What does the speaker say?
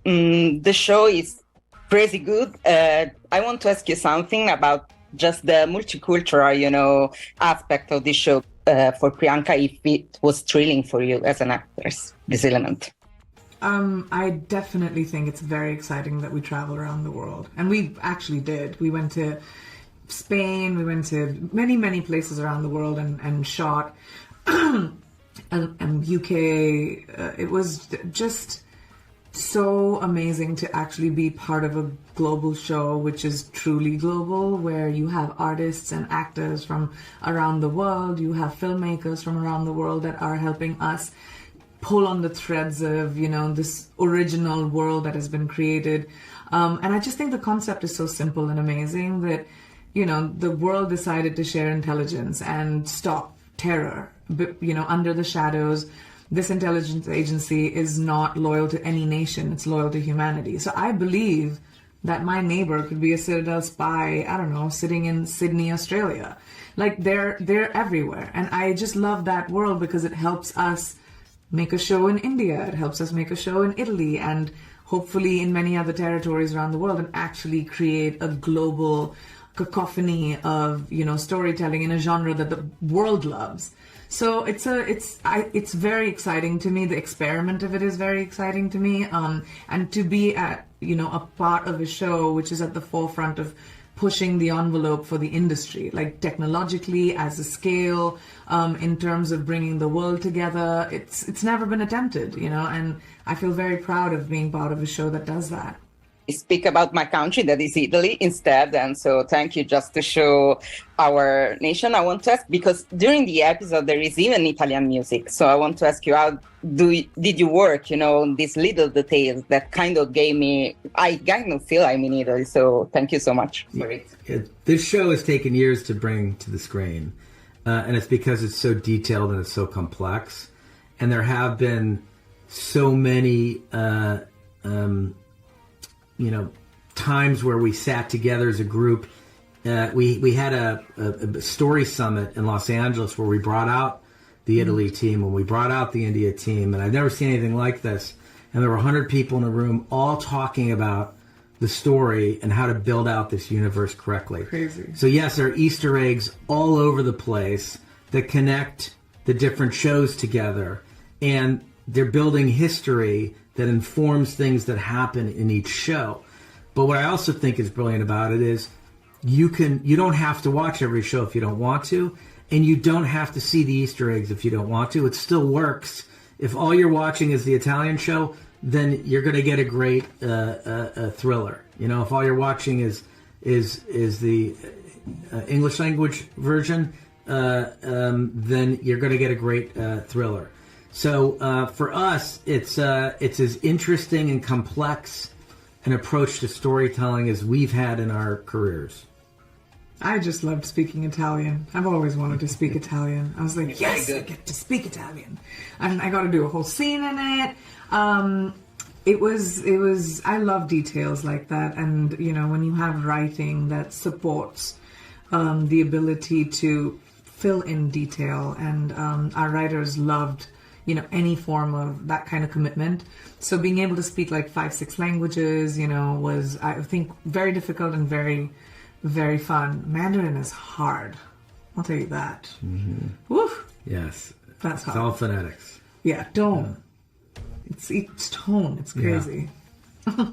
The show is pretty good. I want to ask you something about just the multicultural, aspect of this show for Priyanka, if it was thrilling for you as an actress, this element. I definitely think it's very exciting that we travel around the world. And we actually did. We went to Spain, we went to many, many places around the world and shot. and UK, it was just so amazing to actually be part of a global show, which is truly global, where you have artists and actors from around the world, you have filmmakers from around the world that are helping us pull on the threads of, this original world that has been created. And I just think the concept is so simple and amazing that, the world decided to share intelligence and stop terror, under the shadows. This intelligence agency is not loyal to any nation, it's loyal to humanity. So I believe that my neighbor could be a Citadel spy, I don't know, sitting in Sydney, Australia. Like they're everywhere. And I just love that world because it helps us make a show in India, it helps us make a show in Italy, and hopefully in many other territories around the world, and actually create a global cacophony of, storytelling in a genre that the world loves. So it's very exciting to me. The experiment of it is very exciting to me. And to be at, a part of a show which is at the forefront of pushing the envelope for the industry, like technologically, as a scale, in terms of bringing the world together. It's never been attempted, and I feel very proud of being part of a show that does that. Speak about my country, that is Italy, instead. And so thank you, just to show our nation. I want to ask, because during the episode there is even Italian music. So I want to ask you, how did you work, on these little details that kind of gave me, I kind of feel I'm in Italy. So thank you so much for it. This show has taken years to bring to the screen. And it's because it's so detailed and it's so complex. And there have been so many times where we sat together as a group. We had a story summit in Los Angeles where we brought out the Italy team and we brought out the India team, and I've never seen anything like this. And there were 100 people in a room all talking about the story and how to build out this universe correctly. Crazy. So yes, there are Easter eggs all over the place that connect the different shows together, and they're building history that informs things that happen in each show. But what I also think is brilliant about it is you don't have to watch every show if you don't want to, and you don't have to see the Easter eggs if you don't want to. It still works. If all you're watching is the Italian show, then you're going to get a great thriller. If all you're watching is the English language version, then you're going to get a great thriller. So for us, it's as interesting and complex an approach to storytelling as we've had in our careers. I just loved speaking Italian. I've always wanted to speak Italian. I was like, yes, I get to speak Italian. And I got to do a whole scene in it. It was, I love details like that. And, when you have writing that supports the ability to fill in detail, and our writers loved any form of that kind of commitment. So being able to speak like 5-6 languages, was, I think, very difficult and very, very fun. Mandarin is hard. I'll tell you that. Mm-hmm. Woof. Yes. That's hard. It's all phonetics. Yeah, tone. Yeah. It's tone. It's crazy. Yeah.